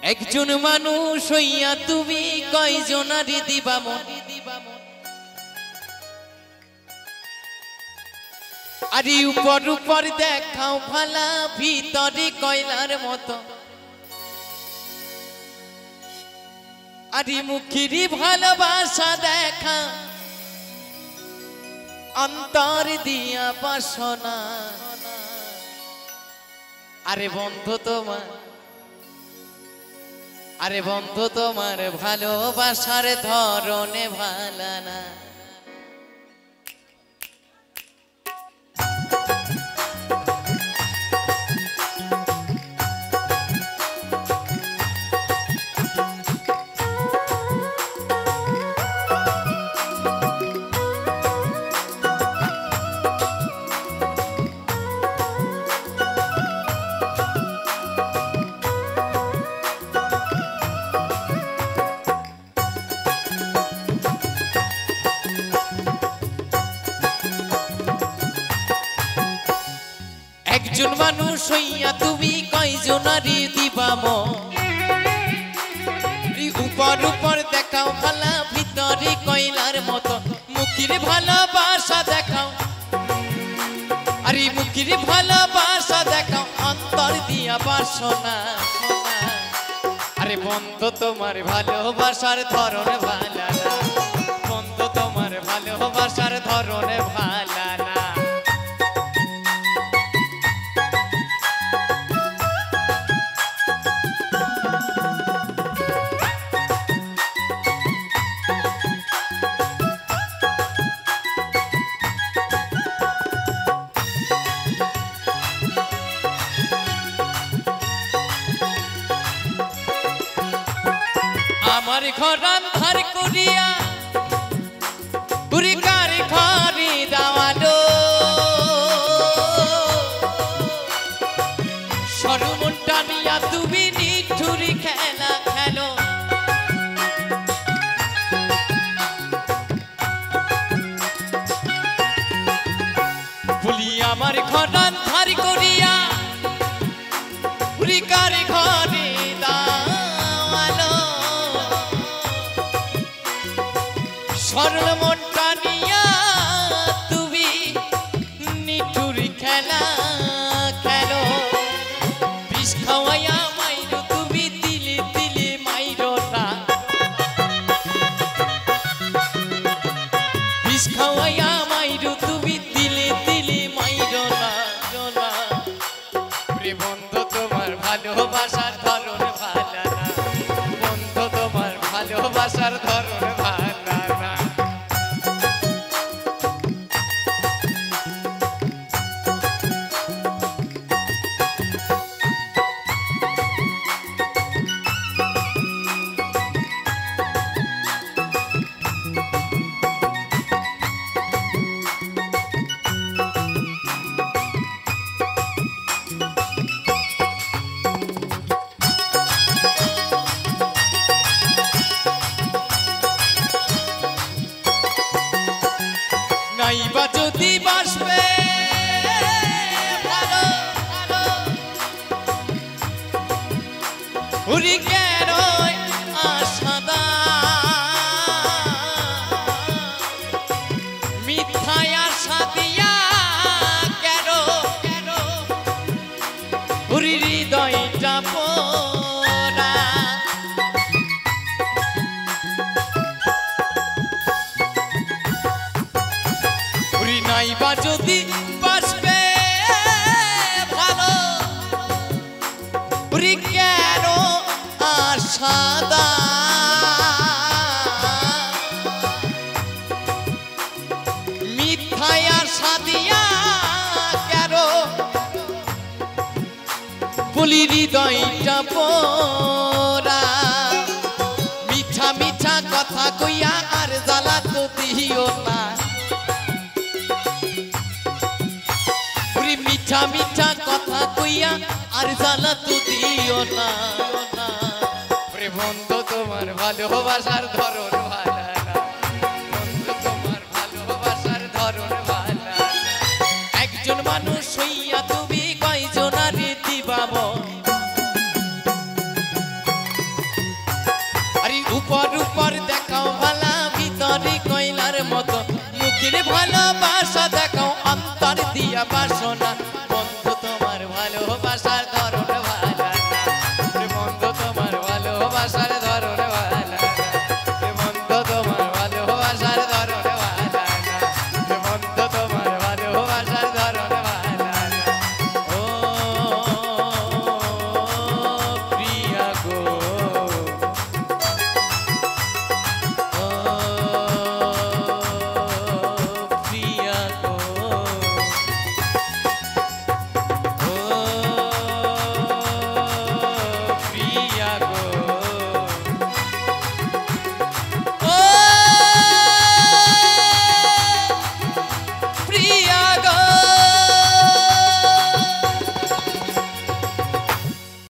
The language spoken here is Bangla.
একজন মানুষ হইয়া তুমি কয়জনারি দিবা মন আরে উপর উপর দেখাও ভালা ভিতরে কয়লার মতো আরে মুখেরই ভালোবাসা দেখা অন্তর দিয়া বাসনা আরে বন্ধু তোমার ভালোবাসার ধরনে ভালো না একজন মানুষ হইয়া তুমি কয়জনারি দিবা মন উপর উপর দেখাও ভালা ভিতরে কয়লার মতো মুখের ভালোবাসা দেখাও আরে মুখের ভালোবাসা দেখাও অন্তর দিয়া বাসনা আরে বন্ধু তোমার ভালোবাসার ধরন ভালো না বন্ধু তোমার ভালোবাসার ধরন ভালো না আমার ঘর আন্ধার করিয়া পুরি কার ঘরে দাওয়ালো সরু মনটা নিয়া তুমি নিঠুরি খেলা খেলো বলি আমার ঘর আন্ধার করিয়া পুরি কার ঘরে সরল মনটা নিয়া তুমি নিঠুরি খেলা খেলো বিষ খাওয়াইয়া মাইরো তুমি দিলে দিলে মাইরো না বিষ খাওয়াইয়া মাইরো তুমি দিলে দিলে মাইরো না বন্ধু তোমার ভালোবাসার ধরন ভালো না বন্ধু তোমার ভালোবাসার ধরন ভালো নাইবা যদি বাসবে ভালো ভালো উড়ি কেন আশাদা মিথ্যায় আশা দিয়া কেন কেন উড়ি হৃদয়টা পোড়া নাইবা যদি বাসবে ভালো কেন আশাদা মিথ্যায় আশা দিয়া কেন বলি হৃদয়টা পোড়া মিঠা মিঠা কথা কইয়া আর জ্বালা তো দিও না মিঠা মিঠা কথা কইয়া আর জ্বালা তো দিও না বন্ধু তোমার ভালোবাসার ধরন ভালো না বন্ধু তোমার ভালোবাসার ধরন ভালো না একজন মানুষ হইয়া তুমি কয়জনারি দিবা মন উপর উপর দেখাও ভালা ভিতরে কইলার মতো মুখের ভালোবাসা দেখাও অন্তর দিয়া বাসা